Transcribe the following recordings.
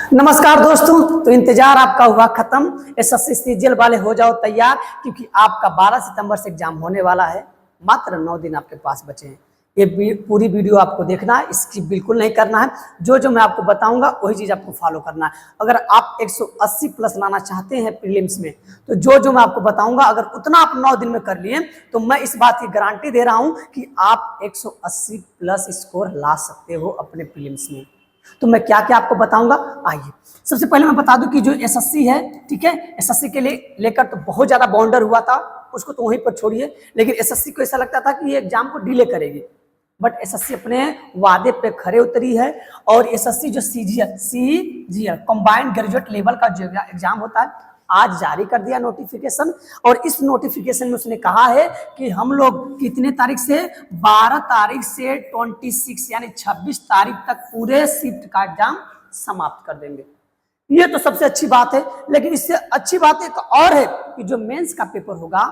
नमस्कार दोस्तों, तो इंतजार आपका हुआ खत्म। एसएससी सीजीएल वाले हो जाओ तैयार, क्योंकि आपका 12 सितंबर से एग्जाम होने वाला है। मात्र 9 दिन आपके पास बचे हैं। ये पूरी वीडियो आपको देखना है, स्किप बिल्कुल नहीं करना है। जो मैं आपको बताऊंगा वही चीज आपको फॉलो करना है। अगर आप 180 प्लस लाना चाहते हैं प्रीलिम्स में, तो जो मैं आपको बताऊंगा अगर उतना आप 9 दिन में कर लिए, तो मैं इस बात की गारंटी दे रहा हूं कि आप 180 प्लस स्कोर ला सकते हो अपने प्रीलिम्स में। तो मैं क्या क्या आपको बताऊंगा, आइए। सबसे पहले मैं बता दूं कि जो एसएससी है, ठीक है, एसएससी के लिए लेकर तो बहुत ज्यादा बाउंडर हुआ था, उसको तो वहीं पर छोड़िए। लेकिन एसएससी को ऐसा लगता था कि ये एग्जाम को डिले करेगी, बट एसएससी अपने वादे पे खरे उतरी है। और एसएससी जो सीजीएल कंबाइंड ग्रेजुएट लेवल का जो एग्जाम होता है, आज जारी कर दिया नोटिफिकेशन। और इस नोटिफिकेशन में उसने कहा है कि हम लोग कितने तारीख से, 12 तारीख से 26 यानी 26 तारीख तक पूरे शिफ्ट का एग्जाम समाप्त कर देंगे। ये तो सबसे अच्छी बात है। लेकिन इससे अच्छी बात एक और है कि जो मेंस का पेपर होगा,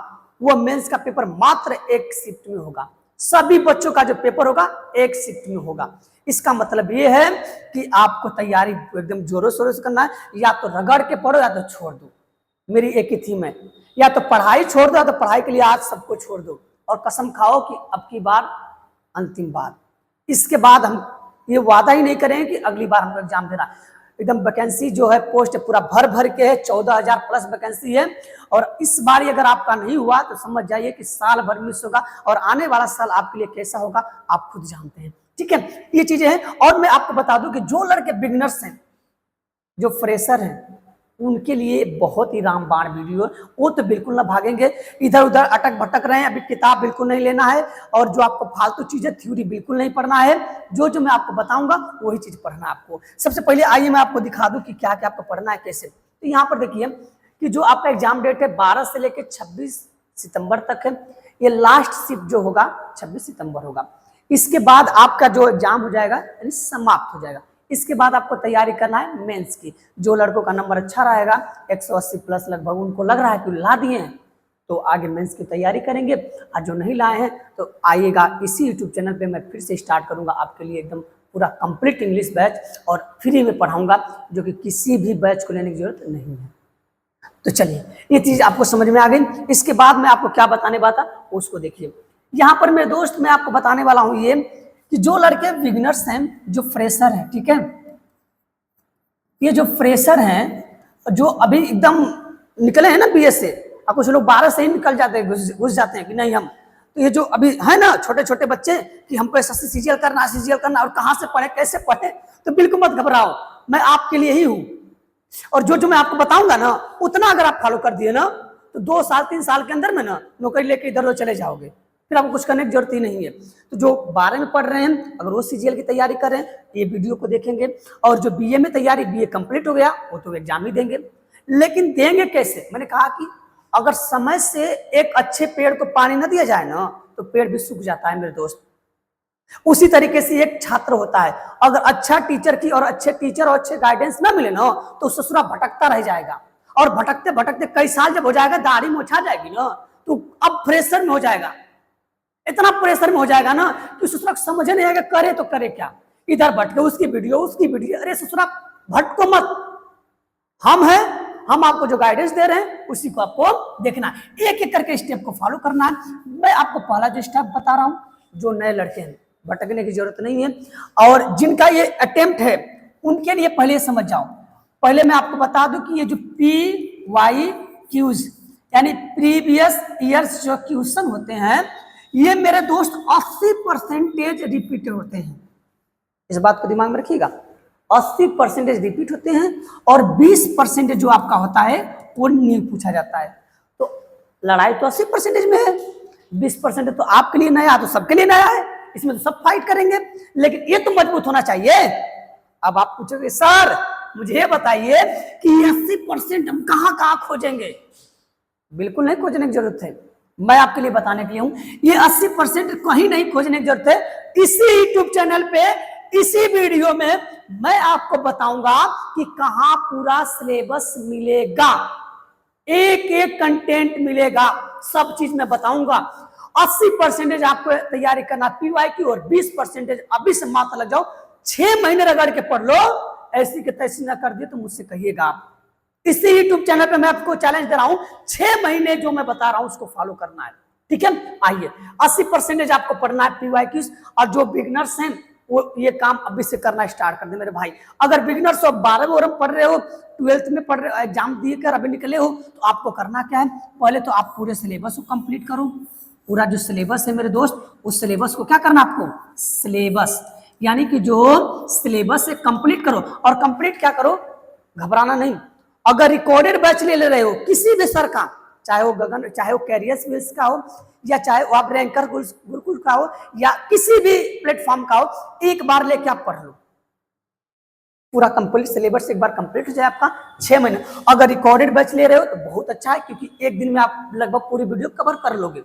वो मेंस का पेपर मात्र एक शिफ्ट में होगा। सभी बच्चों का जो पेपर होगा एक शिफ्ट में होगा। इसका मतलब ये है कि आपको तैयारी एकदम जोरों शोरों से करना है। या तो रगड़ के पढ़ो या तो छोड़ दो। मेरी एक ही थीम है, या तो पढ़ाई छोड़ दो, या तो पढ़ाई के लिए आज सबको छोड़ दो और कसम खाओ कि अब की बार अंतिम बार। इसके बाद हम ये वादा ही नहीं करेंगे कि अगली बार हमको एग्जाम देना। एकदम वैकेंसी जो है, पोस्ट पूरा भर के है, 14,000 प्लस वैकेंसी है। और इस बार अगर आपका नहीं हुआ तो समझ जाइए कि साल भर मिस होगा। और आने वाला साल आपके लिए कैसा होगा आप खुद जानते हैं, ठीक है। ये चीजें हैं। और मैं आपको बता दूं कि जो लड़के बिगनर्स हैं, जो फ्रेशर हैं, उनके लिए बहुत ही रामबाण वीडियो है। वो तो बिल्कुल ना भागेंगे, इधर उधर अटक भटक रहे हैं। अभी किताब बिल्कुल नहीं लेना है, और जो आपको फालतू चीजें, थ्योरी बिल्कुल नहीं पढ़ना है। जो मैं आपको बताऊंगा वही चीज पढ़ना है आपको। सबसे पहले आइए मैं आपको दिखा दूं कि क्या क्या आपको पढ़ना है, कैसे। तो यहाँ पर देखिए कि जो आपका एग्जाम डेट है 12 से लेकर 26 सितंबर तक है। ये लास्ट शिफ्ट जो होगा 26 सितंबर होगा। इसके बाद आपका जो एग्जाम हो जाएगा यानी समाप्त हो जाएगा। इसके बाद आपको तैयारी करना है मेंस की। जो लड़कों का नंबर अच्छा रहेगा, 180 प्लस लगभग उनको लग रहा है कि ला दिए हैं, तो आगे मेंस की तैयारी करेंगे। और जो नहीं लाए हैं तो आइएगा, इसी यूट्यूब चैनल पे मैं फिर से स्टार्ट करूंगा आपके लिए एकदम पूरा कंप्लीट इंग्लिश बैच, और फ्री में पढ़ाऊंगा, जो कि किसी भी बैच को लेने की जरूरत नहीं है। तो चलिए, ये चीज आपको समझ में आ गई। इसके बाद मैं आपको क्या बताने वाला था उसको देखिए। यहाँ पर मेरे दोस्त, मैं आपको बताने वाला हूँ ये कि जो लड़के बिगिनर्स हैं, जो फ्रेशर हैं, ठीक है, ये जो फ्रेशर हैं, जो अभी एकदम निकले हैं ना बीएस से, और कुछ लोग 12 से ही निकल जाते हैं, घुस जाते हैं कि नहीं हम, तो ये जो अभी है ना छोटे छोटे बच्चे कि हमको एसएससी सीजीएल करना और कहाँ से पढ़े कैसे पढ़े, तो बिल्कुल मत घबराओ, मैं आपके लिए ही हूँ। और जो मैं आपको बताऊंगा ना, उतना अगर आप फॉलो कर दिए ना, तो 2 साल 3 साल के अंदर में ना नौकरी लेके इधर उधर चले जाओगे, फिर आपको कुछ करने की जरूरत ही नहीं है। तो जो 12 में पढ़ रहे हैं, अगर वो सीजीएल की तैयारी कर रहे हैं, ये वीडियो को देखेंगे। और जो बीए में तैयारी, बीए कंप्लीट हो गया, वो तो एग्जाम ही देंगे। लेकिन देंगे कैसे? मैंने कहा कि अगर समय से एक अच्छे पेड़ को पानी न दिया जाए ना, तो पेड़ भी सूख जाता है मेरे दोस्त। उसी तरीके से एक छात्र होता है, अगर अच्छा टीचर की और अच्छे टीचर और अच्छे गाइडेंस ना मिले ना, तो ससुरा भटकता रह जाएगा। और भटकते भटकते कई साल जब हो जाएगा, दाढ़ी मोछा जाएगी ना, तो अब प्रेशर में हो जाएगा, इतना प्रेशर में हो जाएगा ना कि ससुरा समझ नहीं आएगा करे तो करे क्या। इधर भटके उसकी वीडियो। अरे ससुरा भटको मत, हम हैं, हम आपको जो गाइडेंस दे रहे हैं उसी को आपको देखना है, एक एक करके स्टेप को फॉलो करना है। मैं आपको पहला जो स्टेप बता रहा हूं, जो नए लड़के हैं, भटकने की जरूरत नहीं है। और जिनका ये अटेम्प्ट है उनके लिए पहले समझ जाओ। पहले मैं आपको बता दूं कि ये जो PYQs यानी प्रीवियस ईयर्स जो क्वेश्चन होते हैं, ये मेरे दोस्त 80% रिपीट होते हैं। इस बात को दिमाग में रखिएगा, 80% रिपीट होते हैं और 20% जो आपका होता है वो नहीं पूछा जाता है। तो लड़ाई तो 80% में है, 20% तो आपके लिए नया, तो सबके लिए नया है, इसमें तो सब फाइट करेंगे। लेकिन ये तो मजबूत होना चाहिए। अब आप पूछोगे सर मुझे बताइए कि 80% हम कहाँ खोजेंगे? बिल्कुल नहीं खोजने की जरूरत है, मैं आपके लिए बताने के लिए हूं। ये 80% कहीं नहीं खोजने की जरूरत है। इसी यूट्यूब चैनल पे, इसी वीडियो में मैं आपको बताऊंगा कि कहां पूरा सिलेबस मिलेगा, एक एक कंटेंट मिलेगा, सब चीज मैं बताऊंगा। 80% आपको तैयारी करना PYQ और 20% अभी से माथा लग जाओ, 6 महीने रगड़ के पढ़ लो, ऐसी की तैसी ना कर दिए तो मुझसे कहिएगा आप। इसी यूट्यूब चैनल पे मैं आपको चैलेंज दे रहा हूं, 6 महीने जो मैं बता रहा हूं उसको फॉलो करना है, ठीक है। आइए 80% आपको पढ़ना है PYQs, और जो बिगनर्स हैं वो ये काम अभी से करना स्टार्ट कर दे मेरे भाई। अगर बिगनर्स हो, 12वीं ओरम पढ़ रहे हो, 12th में पढ़ रहे हो, एग्जाम दिए कर अभी निकले हो, तो आपको करना क्या है, पहले तो आप पूरे सिलेबस को कंप्लीट करो। पूरा जो सिलेबस है मेरे दोस्त, उस सिलेबस को क्या करना आपको, सिलेबस यानी कि जो सिलेबस है कंप्लीट करो। और कंप्लीट क्या करो, घबराना नहीं। अगर रिकॉर्डेड बैच ले रहे हो किसी भी सर का, चाहे वो गगन, चाहे वो कैरियर्स व्हील्स का हो, या चाहे वो आप रैंकर गुरुकुल का हो, या किसी भी प्लेटफॉर्म का हो, एक बार लेके आप पढ़ लो। पूरा कंप्लीट सिलेबस एक बार कंप्लीट हो जाए आपका 6 महीने। अगर रिकॉर्डेड बैच ले रहे हो तो बहुत अच्छा है, क्योंकि एक दिन में आप लगभग पूरी वीडियो कवर कर लोगे।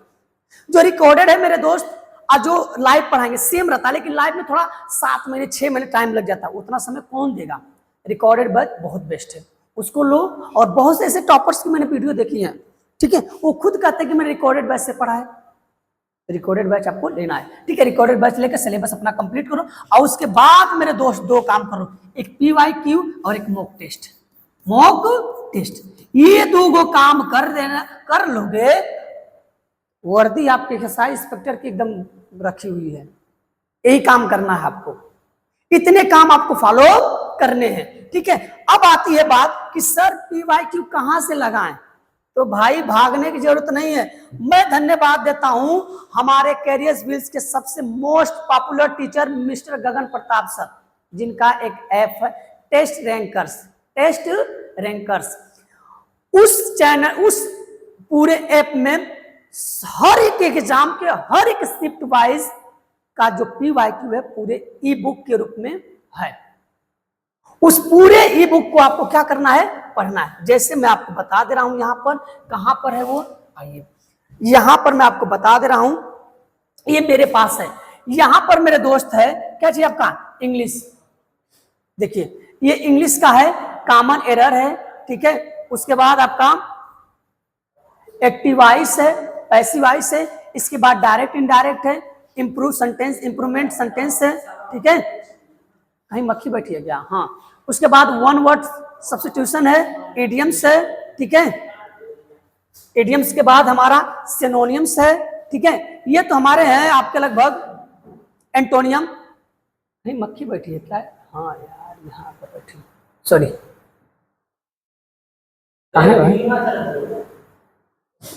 जो रिकॉर्डेड है मेरे दोस्त, और जो लाइव पढ़ाएंगे सेम रहता है, लेकिन लाइव में थोड़ा 7 महीने 6 महीने टाइम लग जाता है, उतना समय कौन देगा। रिकॉर्डेड बैच बहुत बेस्ट है, उसको लो। और बहुत से ऐसे टॉपर्स की मैंने वीडियो देखी है, ठीक है, वो खुद कहते हैं कि मैंने रिकॉर्डेड बैच से पढ़ा है। रिकॉर्डेड बैच आपको लेना है, ठीक है। रिकॉर्डेड बैच लेकर सिलेबस अपना कंप्लीट करो, और उसके बाद मेरे दोस्त 2 काम करो, एक PYQ और एक मॉक टेस्ट। मॉक टेस्ट ये 2 काम कर लोगे, वर्दी आपके एसआई इंस्पेक्टर की एकदम रखी हुई है। यही काम करना है आपको, इतने काम आपको फॉलो करने हैं, ठीक है। अब आती है बात कि सर PYQ कहां से लगाएं, तो भाई भागने की जरूरत नहीं है। मैं धन्यवाद देता हूं हमारे कैरियर्स व्हील्स के सबसे मोस्ट पॉपुलर टीचर मिस्टर गगन प्रताप सर, जिनका एक ऐप है टेस्ट रैंकर्स। उस चैनल, उस पूरे ऐप में हर एक एग्जाम के हर एक शिफ्ट वाइज का जो PYQ है पूरे ई बुक के रूप में है। उस पूरे ई बुक को आपको क्या करना है, पढ़ना है। जैसे मैं आपको बता दे रहा हूं, यहां पर कहां पर है वो, आइए यहां पर मैं आपको बता दे रहा हूं, ये मेरे पास है। यहां पर मेरे दोस्त है क्या चाहिए आपका, इंग्लिश। देखिए ये इंग्लिश का है, कॉमन एरर है, ठीक है। उसके बाद आपका एक्टिव वॉइस है, पैसिव वॉइस है, इसके बाद डायरेक्ट इनडायरेक्ट है, इंप्रूवमेंट सेंटेंस है, ठीक है। कहीं मक्खी बैठी है क्या, हाँ। उसके बाद 1 वर्ड सब्स्टिट्यूशन है, इडियम्स है, ठीक है। इडियम्स के बाद हमारा सिनोनियम्स है, ठीक है। ये तो हमारे हैं आपके लगभग एंटोनियम। नहीं मक्खी बैठी है क्या, हाँ यार यहाँ पर बैठी, सॉरी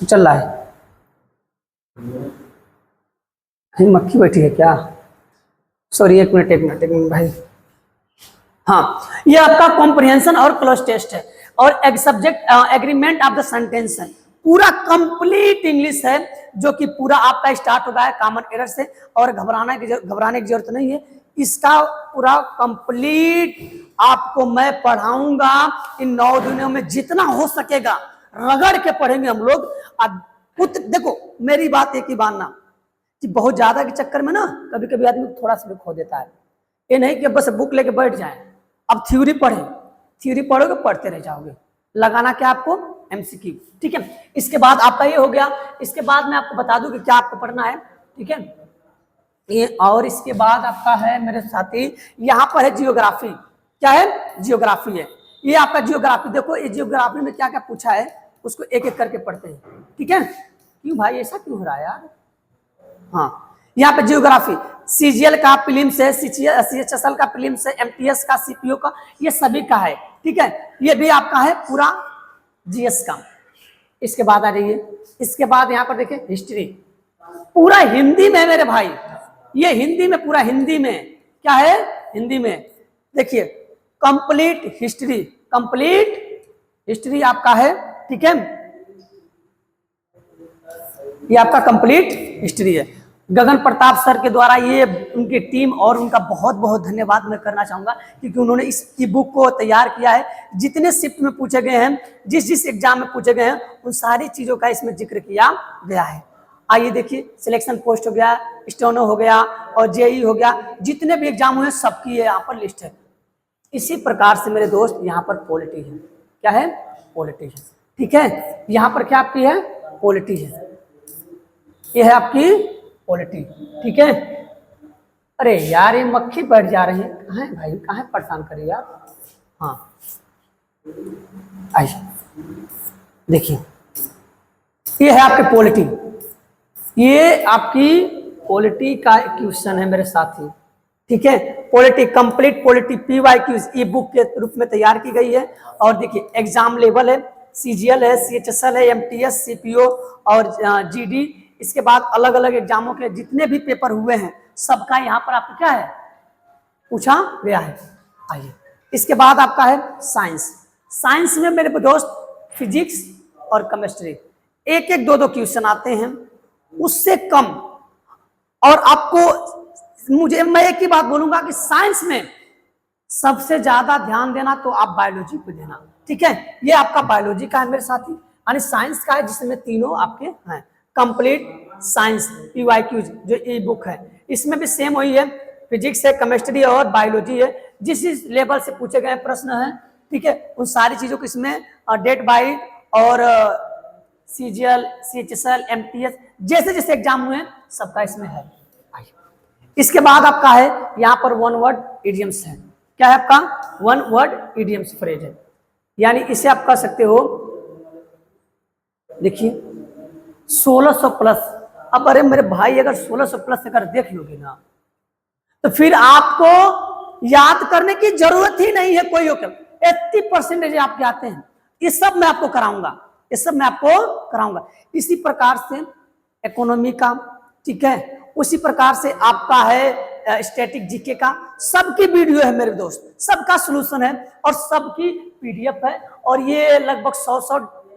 चल रहा है, कहीं मक्खी बैठी है क्या, सॉरी एक मिनट भाई। हाँ ये आपका कॉम्प्रिहेंशन और क्लोज टेस्ट है, और एक subject agreement of the sentence है। पूरा कंप्लीट इंग्लिश है, जो कि पूरा आपका स्टार्ट होता है कॉमन एरर से, और घबराने की जरूरत नहीं है। इसका पूरा कंप्लीट आपको मैं पढ़ाऊंगा इन 9 दिनों में, जितना हो सकेगा रगड़ के पढ़ेंगे हम लोग। अब देखो मेरी बात एक ही मानना कि बहुत ज्यादा के चक्कर में ना कभी कभी आदमी थोड़ा सा भी खो देता है। ये नहीं कि बस बुक लेके बैठ जाए, अब थ्योरी पढ़ोगे पढ़ते रह जाओगे। लगाना क्या आपको, MCQ, ठीक है। इसके बाद आपका ये हो गया। इसके बाद मैं आपको बता दूं कि क्या आपको पढ़ना है, ठीक है ये। और इसके बाद आपका है मेरे साथी, यहाँ पर है जियोग्राफी। क्या है, जियोग्राफी है। ये आपका जियोग्राफी, देखो ये जियोग्राफी में क्या क्या पूछा है उसको एक एक करके पढ़ते हैं, ठीक है। क्यों भाई ऐसा क्यों हो रहा है यार, हाँ। यहाँ पे जियोग्राफी CGL का प्रीलिम्स है, CHSL का प्रीलिम्स है, MTS का, CPO का, ये सभी का है, ठीक है। ये भी आपका है पूरा GS का। इसके बाद आ जाइए, इसके बाद यहाँ पर देखिए हिस्ट्री, पूरा हिंदी में मेरे भाई, ये हिंदी में, पूरा हिंदी में क्या है, हिंदी में देखिए कंप्लीट हिस्ट्री आपका है, ठीक है। ये आपका कंप्लीट हिस्ट्री है। गगन प्रताप सर के द्वारा ये उनकी टीम और उनका बहुत बहुत धन्यवाद मैं करना चाहूंगा, क्योंकि उन्होंने इस ई बुक को तैयार किया है। जितने शिफ्ट में पूछे गए हैं, जिस एग्जाम में पूछे गए हैं, उन सारी चीजों का इसमें जिक्र किया गया है। आइए देखिए, सिलेक्शन पोस्ट हो गया, स्टेनो हो गया और JEE हो गया, जितने भी एग्जाम हुए सबकी यहाँ पर लिस्ट है। इसी प्रकार से मेरे दोस्त यहाँ पर पॉलिटी है। क्या है, पॉलिटी है, ठीक है। यहाँ पर क्या आपकी है, पॉलिटी है, ये है आपकी पॉलिटी, ठीक है। अरे यार ये मक्खी बैठ जा रही है, कहाँ है भाई, कहाँ है, परेशान करे यार। हाँ आइए देखिए, ये है आपके पॉलिटी, ये आपकी पॉलिटी का क्वेश्चन है मेरे साथी, ठीक है। पॉलिटी कंप्लीट पॉलिटी PYQ ई बुक के रूप में तैयार की गई है। और देखिए एग्जाम लेवल है, CGL है, CHSL है, MTS, CPO और GD। इसके बाद अलग अलग एग्जामों के जितने भी पेपर हुए हैं सबका यहाँ पर आपको क्या है पूछा गया है। आइए इसके बाद आपका है साइंस। साइंस में मेरे दोस्त फिजिक्स और केमिस्ट्री एक एक दो क्वेश्चन आते हैं, उससे कम। और आपको मैं एक ही बात बोलूंगा कि साइंस में सबसे ज्यादा ध्यान देना तो आप बायोलॉजी पे देना, ठीक है। ये आपका बायोलॉजी का है मेरे साथी, यानी साइंस का है, जिसमें तीनों आपके हैं। कंप्लीट साइंस PYQ जो ई बुक है, इसमें भी सेम वही है, फिजिक्स है, केमिस्ट्री और बायोलॉजी है। जिस लेवल से पूछे गए प्रश्न है, ठीक है, उन सारी चीजों को इसमें डेट बाइट और CGL, CHSL, MTS जैसे जैसे एग्जाम हुए सबका इसमें है। इसके बाद आपका है यहाँ पर वन वर्ड इडियम्स है। क्या है आपका वन वर्ड इडियम्स फ्रेज है, यानी इसे आप कह सकते हो, देखिए 1600 प्लस। अब अरे मेरे भाई अगर 1600 प्लस अगर देख लोगे ना तो फिर आपको याद करने की जरूरत ही नहीं है कोई। 80% आपके आते हैं, ये सब मैं आपको कराऊंगा, ये सब मैं आपको कराऊंगा। इसी प्रकार से इकोनॉमी का, ठीक है, उसी प्रकार से आपका है स्टैटिक जीके का, सबकी वीडियो है मेरे दोस्त, सबका सॉल्यूशन है और सबकी PDF है। और ये लगभग 100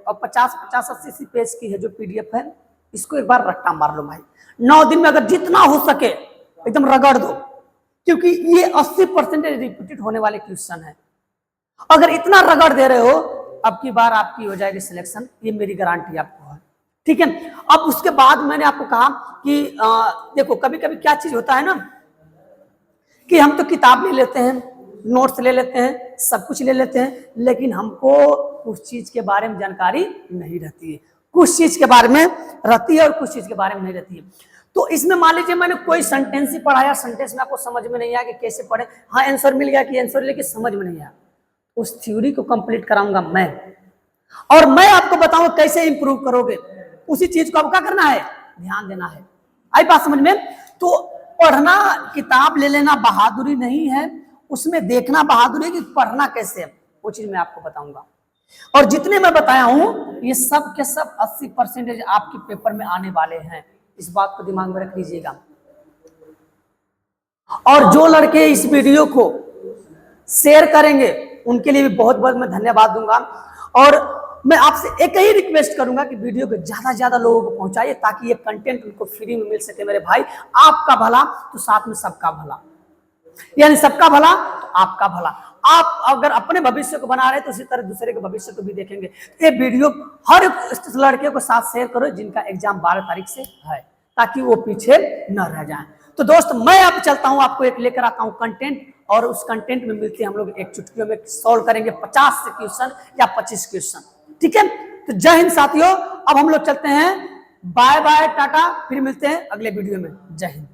और 50-80 पेज की है जो PDF है। इसको एक बार रट्टा मार लो भाई, 9 दिन में अगर जितना हो सके एकदम रगड़ दो, क्योंकि ये 80% रिपीटेड होने वाले क्वेश्चन है। अगर इतना रगड़ दे रहे हो अब की बार आपकी हो जाएगी सिलेक्शन, ये मेरी गारंटी आपको है, ठीक है। अब उसके बाद मैंने आपको कहा कि देखो कभी कभी क्या चीज होता है ना कि हम तो किताब ले लेते हैं, नोट्स ले लेते हैं, सब कुछ ले लेते हैं, लेकिन हमको कुछ चीज के बारे में जानकारी नहीं रहती है, कुछ चीज के बारे में रहती है और कुछ चीज के बारे में नहीं रहती है। तो इसमें मान लीजिए मैंने कोई सेंटेंस ही पढ़ाया, सेंटेंस में आपको समझ में नहीं आया कि कैसे पढ़े, हाँ आंसर मिल गया कि आंसर, लेकिन समझ में नहीं आया, उस थ्योरी को कंप्लीट कराऊंगा मैं, और मैं आपको बताऊंगा कैसे इंप्रूव करोगे। उसी चीज को अब क्या करना है, ध्यान देना है। आई बात समझ में? तो पढ़ना, किताब ले लेना बहादुरी नहीं है, उसमें देखना बहादुरी है कि पढ़ना कैसे है, वो चीज मैं आपको बताऊंगा। और जितने मैं बताया हूं ये सब के सब 80% आपके पेपर में आने वाले हैं, इस बात को दिमाग में रख लीजिएगा। और जो लड़के इस वीडियो को शेयर करेंगे उनके लिए भी बहुत बहुत मैं धन्यवाद दूंगा। और मैं आपसे एक ही रिक्वेस्ट करूंगा कि वीडियो को ज्यादा से ज्यादा लोगों को पहुंचाइए, ताकि ये कंटेंट उनको फ्री में मिल सके। मेरे भाई, आपका भला तो साथ में सबका भला, यानी सबका भला तो आपका भला। आप अगर अपने भविष्य को बना रहे तो उसी तरह दूसरे के भविष्य को भी देखेंगे। ये वीडियो हर लड़के को साथ शेयर करो जिनका एग्जाम 12 तारीख से है, ताकि वो पीछे न रह जाए। तो दोस्त मैं अब चलता हूं, आपको एक लेकर आता हूं कंटेंट, और उस कंटेंट में मिलते हैं हम लोग एक चुटकियों में सॉल्व करेंगे 50 से क्वेश्चन या 25 क्वेश्चन, ठीक है। तो जय हिंद साथियों, अब हम लोग चलते हैं, बाय बाय टाटा, फिर मिलते हैं अगले वीडियो में। जय हिंद।